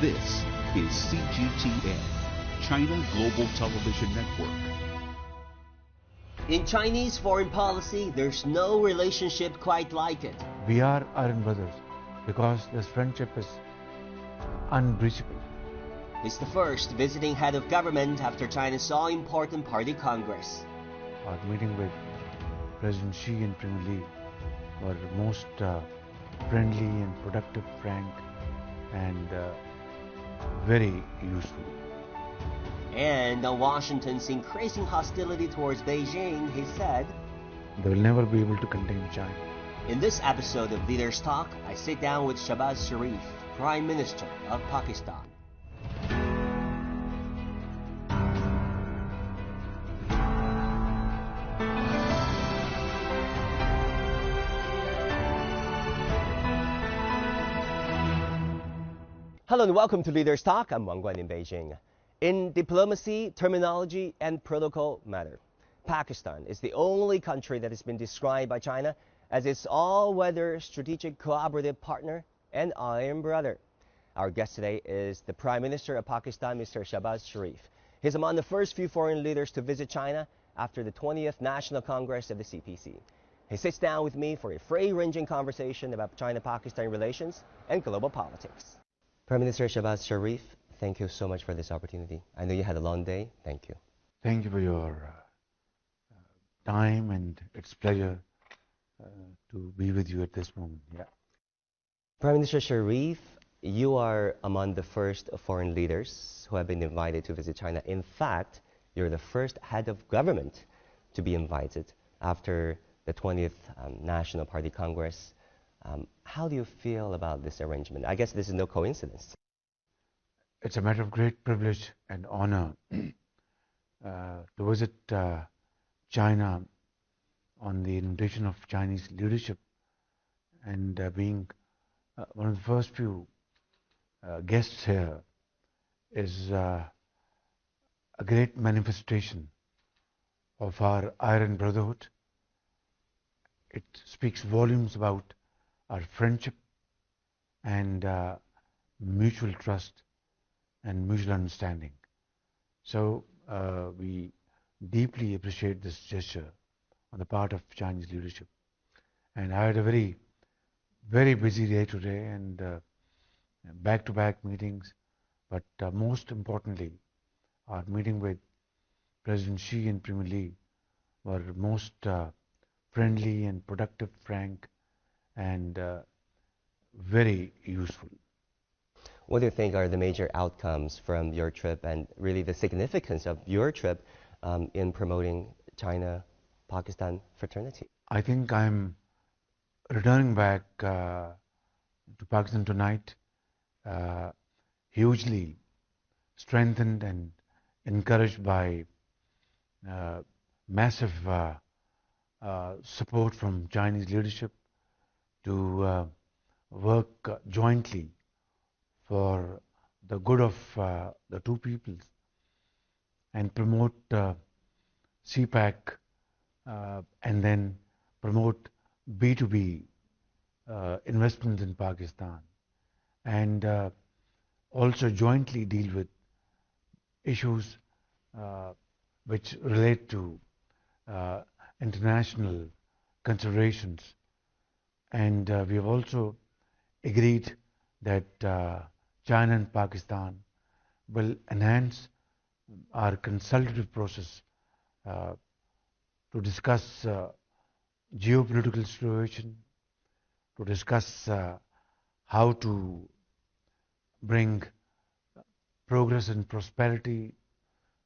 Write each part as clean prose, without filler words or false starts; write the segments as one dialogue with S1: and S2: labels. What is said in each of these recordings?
S1: This is CGTN, China Global Television Network.
S2: In Chinese foreign policy, there's no relationship quite like it.
S3: We are iron brothers because this friendship is unbreachable.
S2: He's the first visiting head of government after China's all-important party congress.
S3: Our meeting with President Xi and Premier Li were most friendly and productive, frank, and very useful.
S2: And on Washington's increasing hostility towards Beijing, he said,
S3: "They will never be able to contain China."
S2: In this episode of Leaders Talk, I sit down with Shehbaz Sharif, Prime Minister of Pakistan. Hello and welcome to Leaders Talk. I'm Wang Guan in Beijing. In diplomacy, terminology, and protocol matter. Pakistan is the only country that has been described by China as its all-weather strategic cooperative partner and iron brother. Our guest today is the Prime Minister of Pakistan, Mr. Shehbaz Sharif. He's among the first few foreign leaders to visit China after the 20th National Congress of the CPC. He sits down with me for a free-ranging conversation about China-Pakistan relations and global politics. Prime Minister Shehbaz Sharif, thank you so much for this opportunity. I know you had a long day. Thank you.
S3: Thank you for your time, and it's a pleasure to be with you at this moment. Yeah.
S2: Prime Minister Sharif, you are among the first foreign leaders who have been invited to visit China. In fact, you're the first head of government to be invited after the 20th National Party Congress. How do you feel about this arrangement? I guess this is no coincidence.
S3: It's a matter of great privilege and honor to visit China on the invitation of Chinese leadership, and being one of the first few guests here is a great manifestation of our iron brotherhood. It speaks volumes about our friendship and mutual trust and mutual understanding. So we deeply appreciate this gesture on the part of Chinese leadership. And I had a very, very busy day today, and back-to-back meetings. But most importantly, our meeting with President Xi and Premier Li were most friendly and productive, frank, and very useful.
S2: What do you think are the major outcomes from your trip, and really the significance of your trip in promoting China-Pakistan fraternity?
S3: I think I'm returning back to Pakistan tonight, hugely strengthened and encouraged by massive support from Chinese leadership to work jointly for the good of the two peoples and promote CPAC and then promote B2B investments in Pakistan, and also jointly deal with issues which relate to international considerations. And we have also agreed that China and Pakistan will enhance our consultative process to discuss geopolitical situation, to discuss how to bring progress and prosperity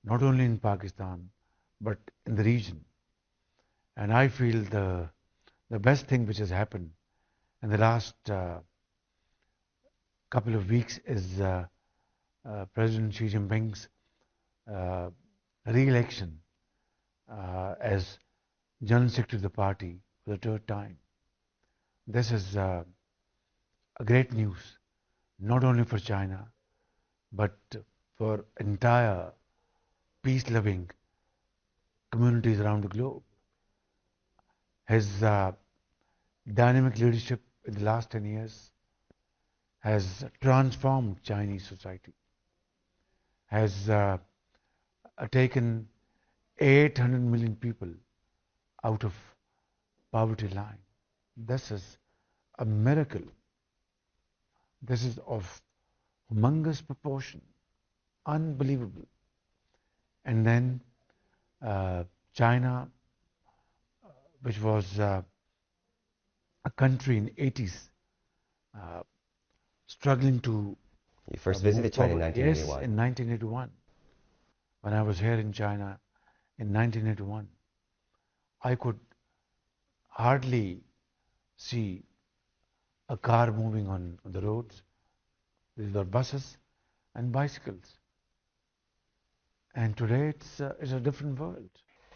S3: not only in Pakistan but in the region. And I feel the best thing which has happened in the last couple of weeks is President Xi Jinping's re-election as General Secretary of the party for the third time. This is a great news, not only for China, but for entire peace-loving communities around the globe. His dynamic leadership in the last 10 years has transformed Chinese society, has taken 800 million people out of poverty line. This is a miracle. This is of humongous proportion, unbelievable. And then China, which was a country in 80s, struggling to
S2: You first visited China in 1981.
S3: Yes, in 1981. When I was here in China in 1981, I could hardly see a car moving on the roads. These were buses and bicycles. And today it's a different world.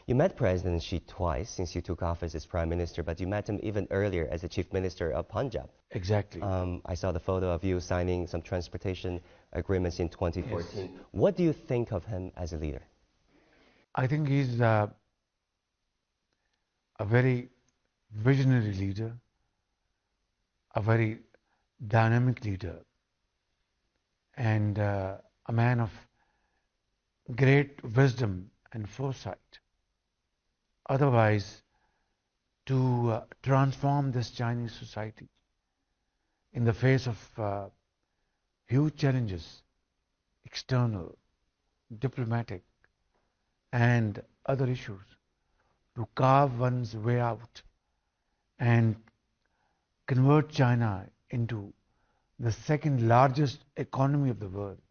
S2: You met President Xi twice since you took office as Prime Minister, but you met him even earlier as the Chief Minister of Punjab.
S3: Exactly.
S2: I saw the photo of you signing some transportation agreements in 2014.
S3: Yes.
S2: What do you think of him as a leader?
S3: I think he's a very visionary leader, a very dynamic leader, and a man of great wisdom and foresight. Otherwise, to transform this Chinese society in the face of huge challenges, external, diplomatic, and other issues, to carve one's way out and convert China into the second largest economy of the world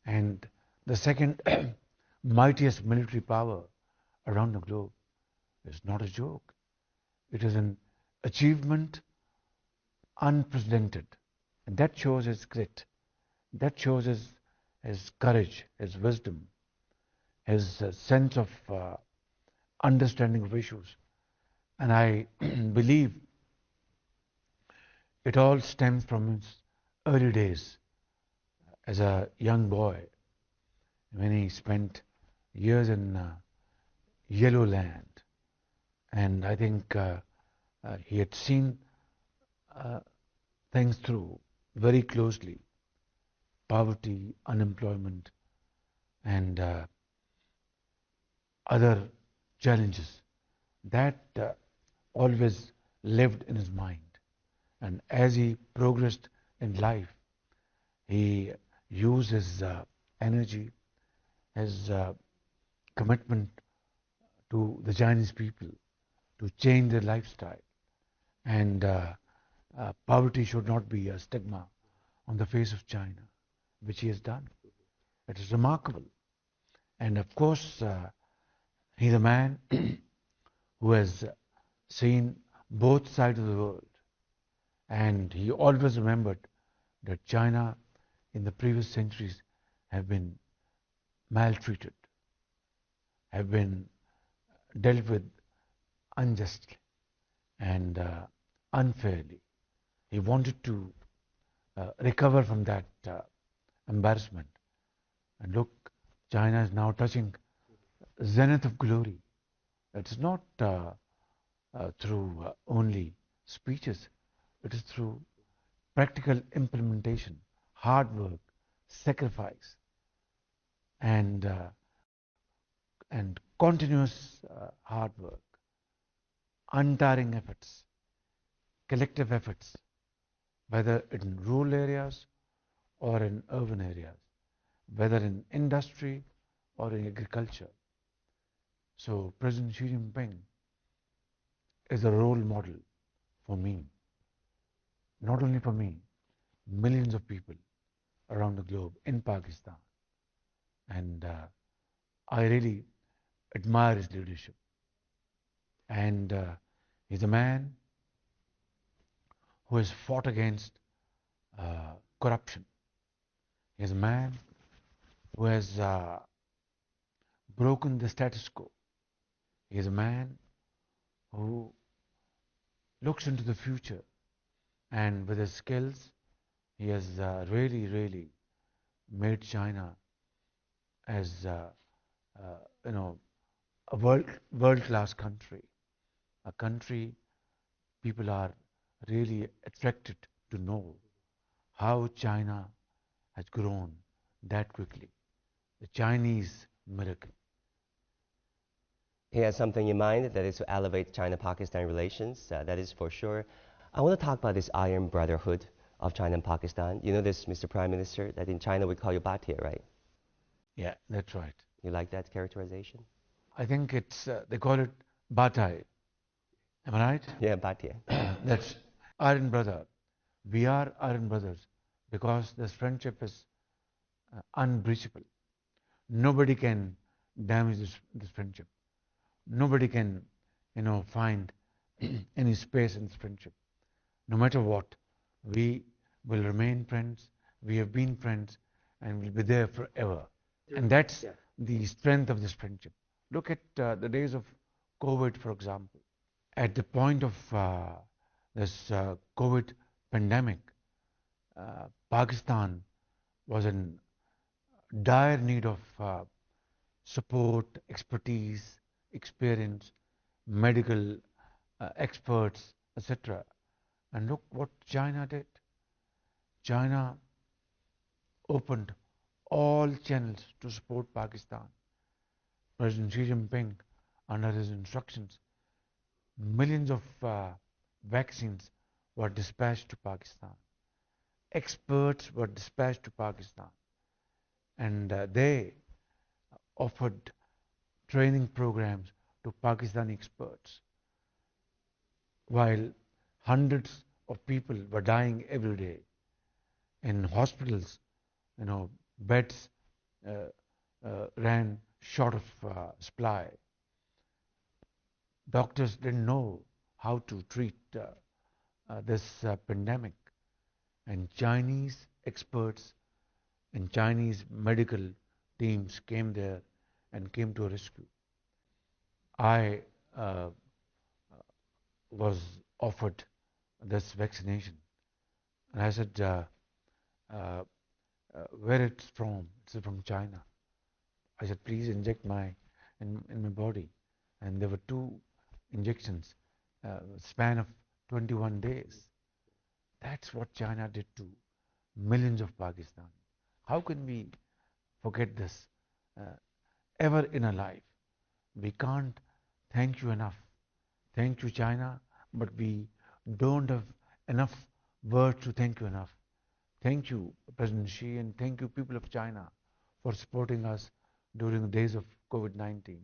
S3: and the second mightiest military power around the globe is not a joke. It is an achievement unprecedented. And that shows his grit. That shows his courage, his wisdom, his sense of understanding of issues. And I believe it all stems from his early days as a young boy when he spent years in Yellow Land. And I think he had seen things through very closely. Poverty, unemployment, and other challenges. That always lived in his mind. And as he progressed in life, he used his energy, his commitment to the Chinese people to change their lifestyle. And poverty should not be a stigma on the face of China, which he has done. It is remarkable. And of course, he's a man who has seen both sides of the world. And he always remembered that China in the previous centuries have been maltreated, have been dealt with unjustly and unfairly. He wanted to recover from that embarrassment. And look, China is now touching zenith of glory. It's not through only speeches. It is through practical implementation, hard work, sacrifice, and continuous hard work, untiring efforts, collective efforts, whether in rural areas or in urban areas, whether in industry or in agriculture. So President Xi Jinping is a role model for me. Not only for me, millions of people around the globe in Pakistan. And I really admire his leadership. And he's a man who has fought against corruption. He's a man who has broken the status quo. He is a man who looks into the future, and with his skills, he has really made China as a world-class country, a country people are really attracted to know how China has grown that quickly. The Chinese miracle.
S2: He has something in mind, that is to elevate China-Pakistan relations, that is for sure. I want to talk about this iron brotherhood of China and Pakistan. You know this, Mr. Prime Minister, that in China we call you Bhatia, right?
S3: Yeah, that's right.
S2: You like that characterization?
S3: I think it's, they call it Batai. Am I right?
S2: Yeah, Bhatia.
S3: That's iron brother. We are iron brothers because this friendship is unbreachable. Nobody can damage this friendship. Nobody can, find any space in this friendship. No matter what, we will remain friends. We have been friends, and will be there forever. And that's the strength of this friendship. Look at the days of COVID, for example. At the point of this COVID pandemic, Pakistan was in dire need of support, expertise, experience, medical experts, etc. And look what China did. China opened all channels to support Pakistan. President Xi Jinping, under his instructions, millions of vaccines were dispatched to Pakistan. Experts were dispatched to Pakistan. And they offered training programs to Pakistani experts. While hundreds of people were dying every day in hospitals, beds ran short of supply. Doctors didn't know how to treat this pandemic, and Chinese experts and Chinese medical teams came there and came to a rescue. I was offered this vaccination, and I said, where it's from? It's from China. I said, please inject in my body. And there were 2 injections, span of 21 days. That's what China did to millions of Pakistanis. How can we forget this ever in our life? We can't thank you enough. Thank you, China, but we don't have enough words to thank you enough. Thank you, President Xi, and thank you, people of China, for supporting us during the days of COVID-19,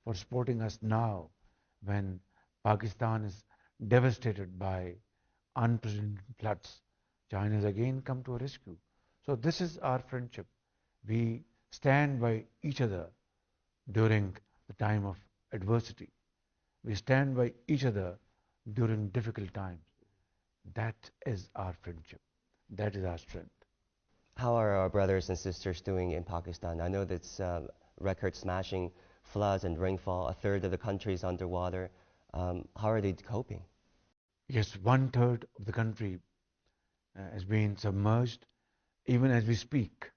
S3: for supporting us now when Pakistan is devastated by unprecedented floods. China has again come to a rescue. So this is our friendship. We stand by each other during the time of adversity. We stand by each other during difficult times. That is our friendship. That is our strength.
S2: How are our brothers and sisters doing in Pakistan? I know that's record-smashing floods and rainfall. A third of the country is underwater. How are they coping?
S3: Yes, 1/3 of the country has been submerged. Even as we speak,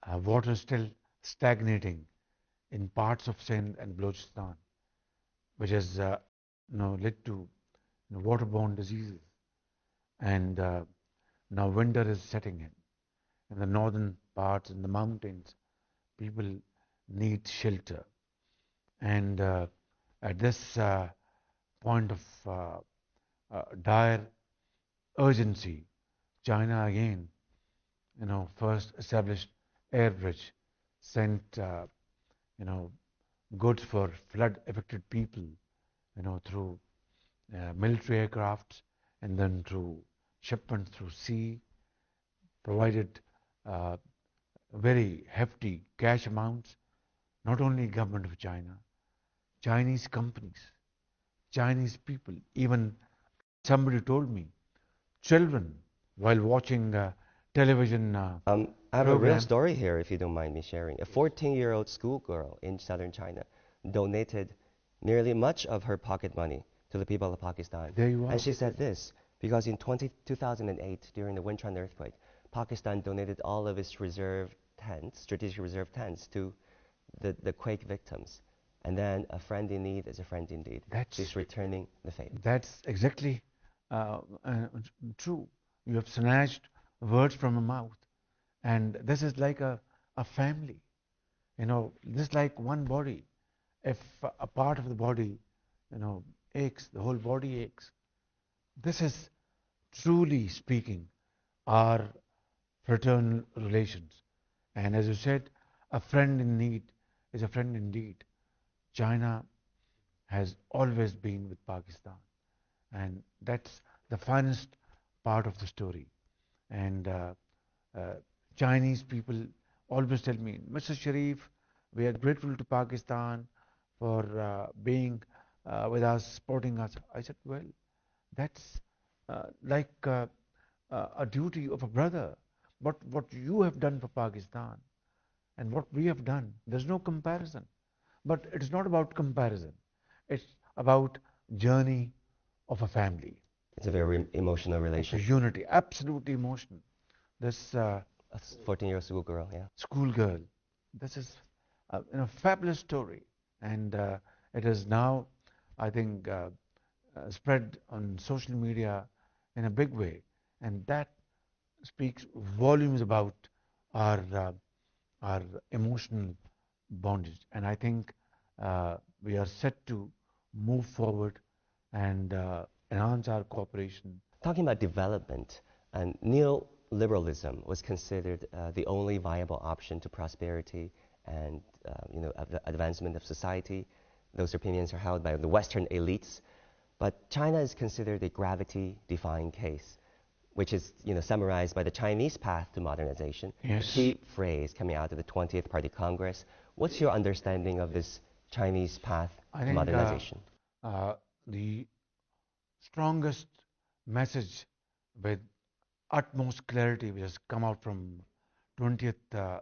S3: water is still stagnating in parts of Sindh and Balochistan, which has led to waterborne diseases. And now winter is setting in. In the northern parts, in the mountains, people need shelter. And at this point of dire urgency, China again, first established air bridge, sent, goods for flood-affected people, through military aircrafts, and then through shipments through sea, provided very hefty cash amounts. Not only government of China, Chinese companies, Chinese people, even somebody told me, children, while watching television
S2: I have a real story here, if you don't mind me sharing. A 14-year-old schoolgirl in southern China donated nearly much of her pocket money to the people of Pakistan.
S3: There you are.
S2: And she said this, because in 2008, during the Wenchuan earthquake, Pakistan donated all of its reserve tents, strategic reserve tents, to the quake victims. And then a friend in need is a friend indeed. She's returning the favor.
S3: That's exactly true. You have snatched words from her mouth. And this is like a family. This is like one body. If a part of the body, aches, the whole body aches. This is, truly speaking, our fraternal relations. And as you said, a friend in need is a friend indeed. China has always been with Pakistan, and that's the finest part of the story. And Chinese people always tell me, Mr. Sharif, we are grateful to Pakistan for being with us, supporting us. I said, well, that's like a duty of a brother. But what you have done for Pakistan and what we have done, there's no comparison. But it's not about comparison. It's about journey of a family.
S2: It's a very emotional relation.
S3: Unity, absolutely emotional. This
S2: A 14-year-old schoolgirl, yeah.
S3: schoolgirl, this is a fabulous story, and it is now, I think, spread on social media in a big way, and that speaks volumes about our emotional bondage. And I think we are set to move forward and enhance our cooperation.
S2: Talking about development, neoliberalism was considered the only viable option to prosperity and advancement of society. Those opinions are held by the Western elites. But China is considered a gravity-defying case, which is summarized by the Chinese path to modernization.
S3: Yes.
S2: A key phrase coming out of the 20th Party Congress. What's your understanding of this Chinese path to modernization?
S3: The strongest message with utmost clarity which has come out from 20th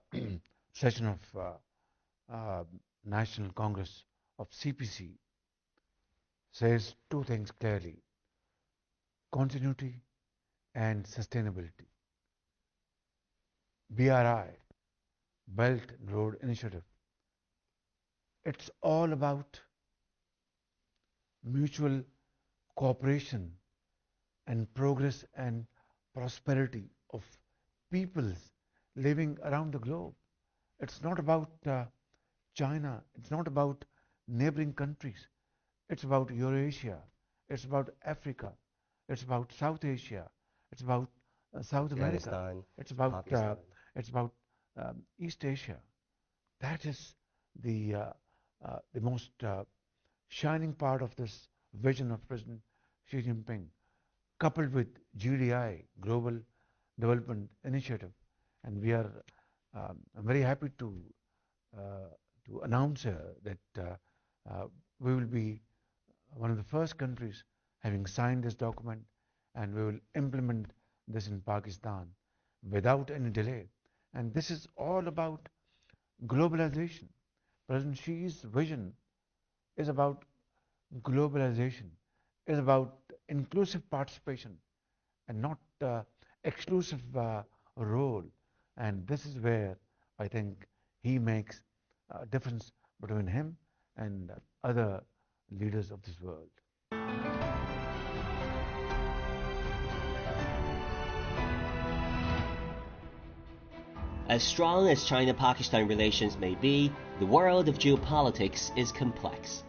S3: session of National Congress of CPC says two things clearly: continuity and sustainability. BRI, Belt and Road Initiative, it's all about mutual cooperation and progress and prosperity of peoples living around the globe. It's not about China, it's not about neighboring countries, it's about Eurasia, it's about Africa, it's about South Asia, it's about South America, it's about East Asia. That is the most shining part of this vision of President Xi Jinping, coupled with GDI, Global Development Initiative. And we are I'm very happy to announce that we will be one of the first countries having signed this document, and we will implement this in Pakistan without any delay. And this is all about globalization. President Xi's vision is about globalization, is about inclusive participation and not exclusive role. And this is where I think he makes a difference between him and other leaders of this world.
S2: As strong as China-Pakistan relations may be, the world of geopolitics is complex.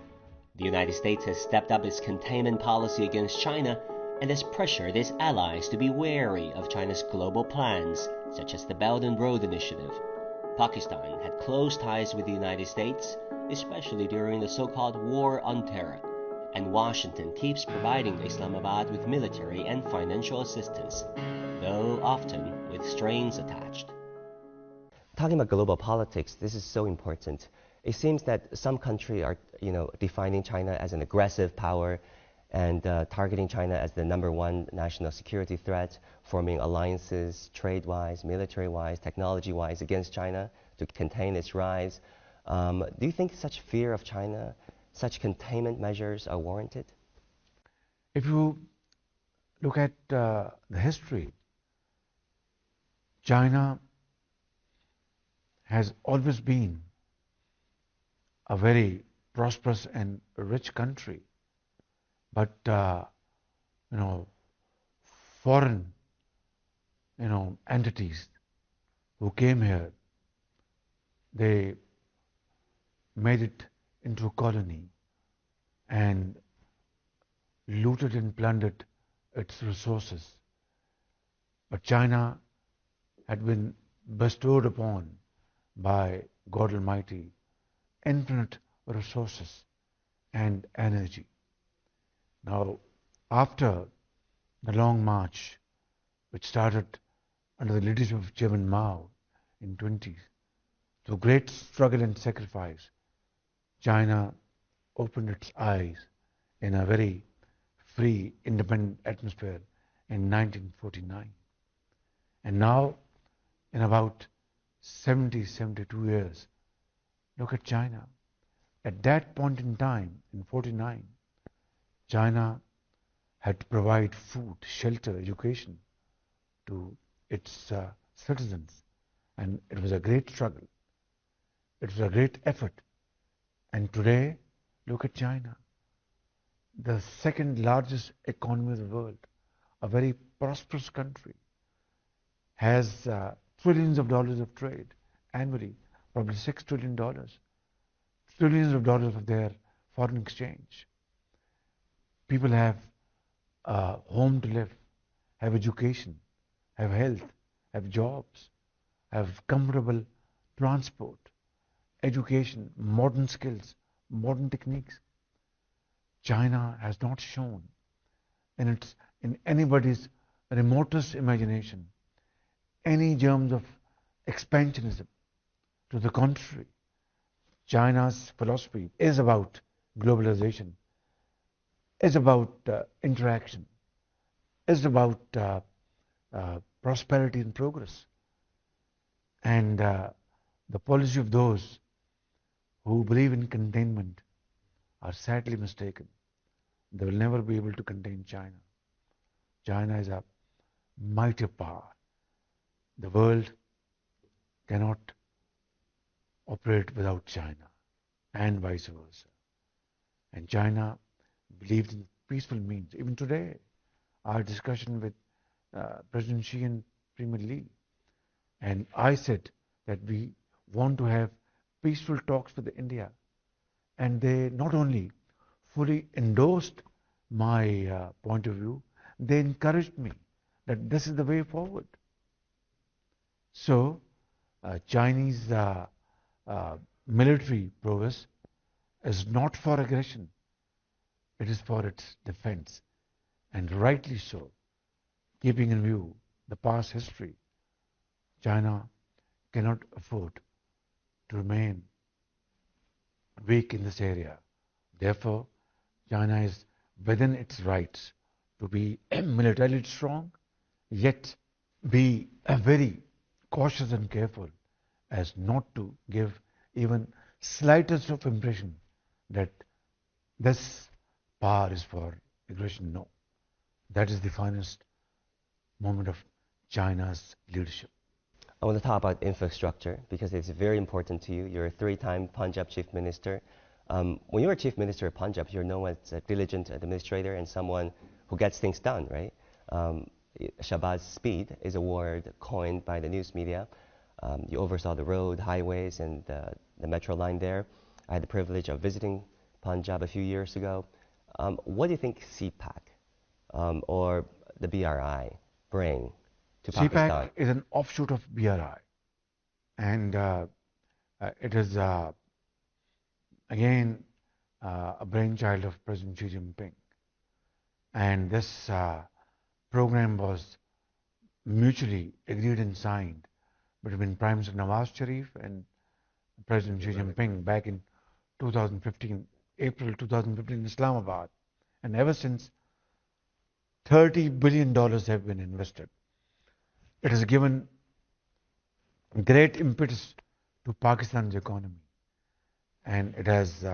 S2: The United States has stepped up its containment policy against China and has pressured its allies to be wary of China's global plans, such as the Belt and Road Initiative. Pakistan had close ties with the United States, especially during the so-called War on Terror, and Washington keeps providing Islamabad with military and financial assistance, though often with strings attached. Talking about global politics, this is so important. It seems that some countries are, defining China as an aggressive power and targeting China as the #1 national security threat, forming alliances trade-wise, military-wise, technology-wise against China to contain its rise. Do you think such fear of China, such containment measures are warranted?
S3: If you look at the history, China has always been a very prosperous and rich country, but foreign entities who came here. They made it into a colony and looted and plundered its resources. But China had been bestowed upon by God Almighty infinite resources and energy. Now, after the long march, which started under the leadership of Chairman Mao in 20s, through great struggle and sacrifice, China opened its eyes in a very free, independent atmosphere in 1949. And now, in about 70, 72 years, look at China. At that point in time, in 49, China had to provide food, shelter, education to its citizens. And it was a great struggle. It was a great effort. And today, look at China, the second largest economy of the world, a very prosperous country, has trillions of dollars of trade annually, probably $6 trillion, trillions of dollars of their foreign exchange. People have a home to live, have education, have health, have jobs, have comfortable transport, education, modern skills, modern techniques. China has not shown in anybody's remotest imagination any germs of expansionism. To the contrary, China's philosophy is about globalization, is about interaction, is about prosperity and progress. And the policy of those who believe in containment are sadly mistaken. They will never be able to contain China. China is a mighty power. The world cannot operate without China, and vice versa. And China believed in peaceful means. Even today, our discussion with President Xi and Premier Li, and I said that we want to have peaceful talks with India. And they not only fully endorsed my point of view, they encouraged me that this is the way forward. So, Chinese military prowess is not for aggression, it is for its defense. And rightly so, keeping in view the past history, China cannot afford to remain weak in this area. Therefore, China is within its rights to be militarily strong, yet be very cautious and careful as not to give even slightest of impression that this power is for aggression. No. That is the finest moment of China's leadership.
S2: I want to talk about infrastructure because it's very important to you. You're a 3-time Punjab Chief Minister. When you're a Chief Minister of Punjab, you're known as a diligent administrator and someone who gets things done, right? Shehbaz Speed is a word coined by the news media. You oversaw the road, highways, and the metro line there. I had the privilege of visiting Punjab a few years ago. What do you think CPAC or the BRI bring to Pakistan?
S3: CPAC is an offshoot of BRI, and it is again a brainchild of President Xi Jinping. And this program was mutually agreed and signed between Prime Minister Nawaz Sharif and President Xi Jinping back in 2015, April 2015 in Islamabad. And ever since, $30 billion have been invested. It has given great impetus to Pakistan's economy. And it has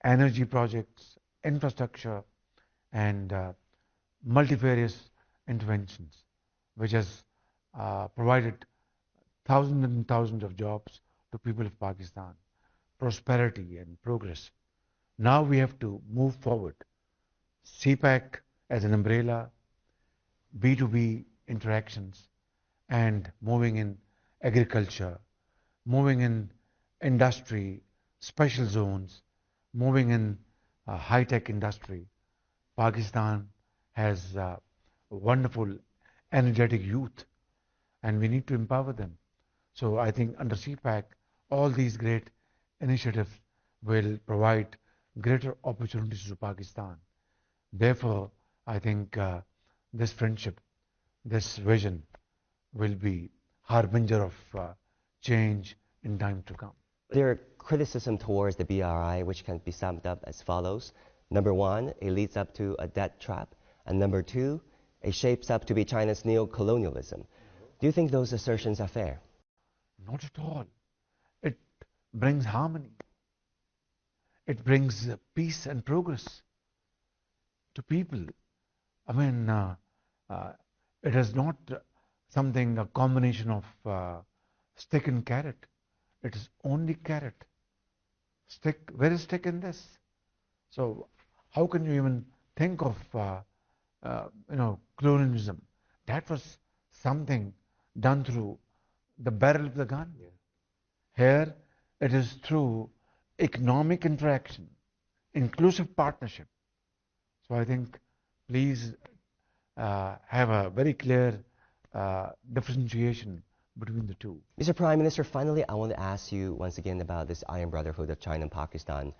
S3: energy projects, infrastructure, and multifarious interventions, which has provided thousands and thousands of jobs to people of Pakistan, prosperity and progress. Now we have to move forward. CPAC as an umbrella, B2B interactions, and moving in agriculture, moving in industry, special zones, moving in high-tech industry. Pakistan has wonderful, energetic youth, and we need to empower them. So I think under CPAC, all these great initiatives will provide greater opportunities to Pakistan. Therefore, I think this friendship, this vision will be harbinger of change in time to come.
S2: There are criticism towards the BRI, which can be summed up as follows. Number one, it leads up to a debt trap. And number two, it shapes up to be China's neo-colonialism. Do you think those assertions are fair?
S3: Not at all. It brings harmony. It brings peace and progress to people. I mean, it is not something, a combination of stick and carrot. It is only carrot. Stick, where is stick in this? So how can you even think of, colonialism? That was something done through the barrel of the gun. Yeah. Here, it is through economic interaction, inclusive partnership. So I think, please have a very clear differentiation between the two.
S2: Mr. Prime Minister, finally, I want to ask you once again about this Iron Brotherhood of China and Pakistan.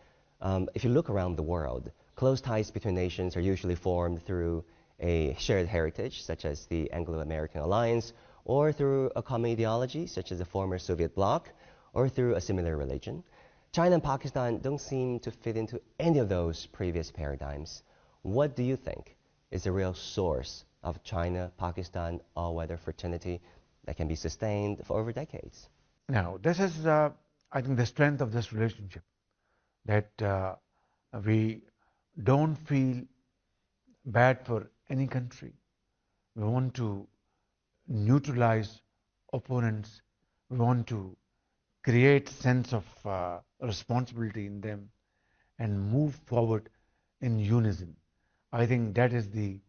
S2: If you look around the world, close ties between nations are usually formed through a shared heritage, such as the Anglo-American Alliance, or through a common ideology, such as the former Soviet bloc, or through a similar religion. China and Pakistan don't seem to fit into any of those previous paradigms. What do you think is the real source of China-Pakistan all-weather fraternity that can be sustained for over decades?
S3: Now, this is, I think, the strength of this relationship, that we don't feel bad for any country. We want to neutralize opponents. We want to create sense of responsibility in them and move forward in unison. I think that is the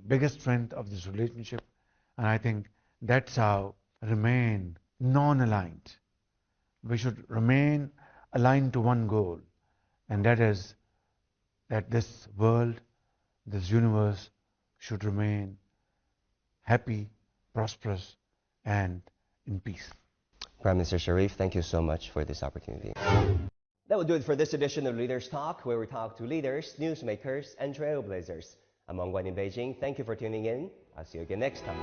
S3: biggest strength of this relationship, and I think that's how remain non-aligned. We should remain aligned to one goal, and that is that this world, this universe should remain happy, prosperous, and in peace.
S2: Prime Minister Sharif, thank you so much for this opportunity. That will do it for this edition of Leaders Talk, where we talk to leaders, newsmakers, and trailblazers. I'm Wang Guan in Beijing. Thank you for tuning in. I'll see you again next time.